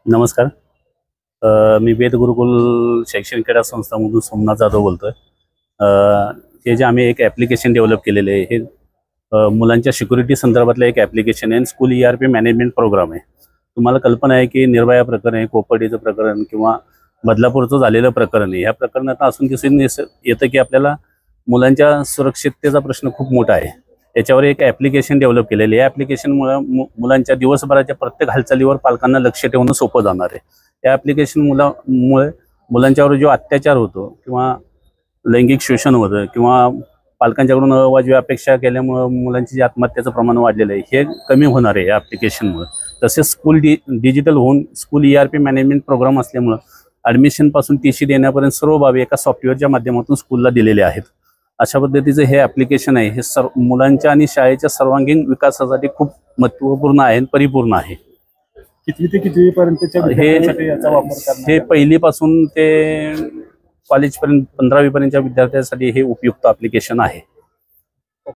नमस्कार. मी वेद गुरुकुल शैक्षणिक क्रीडा संस्थामधून सोमनाथ जाधव बोलतोय. हे जे आम्ही एक ॲप्लिकेशन डेव्हलप केलेले आहे हे मुलांच्या सिक्युरिटी संदर्भातलं एक ॲप्लिकेशन आहे. स्कूल ERP मॅनेजमेंट प्रोग्राम आहे. तुम्हाला कल्पना आहे की निर्भया प्रकरण आहे, कोपर्डीचं प्रकरण किंवा बदलापूरचं झालेलं प्रकरण आहे. ह्या प्रकरणात असून दिसून येतं की आपल्याला मुलांच्या सुरक्षिततेचा प्रश्न खूप मोठा आहे. याच्यावर एक ॲप्लिकेशन डेव्हलप केलेलं आहे. या ॲप्लिकेशनमुळे मुलांच्या दिवसभराच्या प्रत्येक हालचालीवर पालकांना लक्ष ठेवणं सोपं जाणार आहे. या ॲप्लिकेशनमुळे मुलांच्यावर जो अत्याचार होतो किंवा लैंगिक शोषण होतं किंवा पालकांच्याकडून अवाजवी अपेक्षा केल्यामुळं मुलांची जे आत्महत्येचं प्रमाण वाढलेलं आहे हे कमी होणार आहे या ॲप्लिकेशनमुळे. तसेच स्कूल डिजिटल होऊन स्कूल ERP मॅनेजमेंट प्रोग्राम असल्यामुळं ॲडमिशनपासून TC देण्यापर्यंत सर्व बाबी एका सॉफ्टवेअरच्या माध्यमातून स्कूलला दिलेल्या आहेत. अशा पद्धतीचं हे ॲप्लिकेशन आहे. हे मुलांच्या आणि शाळेच्या सर्वांगीण विकासासाठी खूप महत्त्वपूर्ण आहे आणि परिपूर्ण आहे. कितवी ते कितवीपर्यंतच्या विद्यार्थ्यांसाठी याचा वापर करणार? हे पहिलीपासून ते कॉलेजपर्यंत 15वी पर्यंतच्या विद्यार्थ्यांसाठी हे उपयुक्त ॲप्लिकेशन आहे.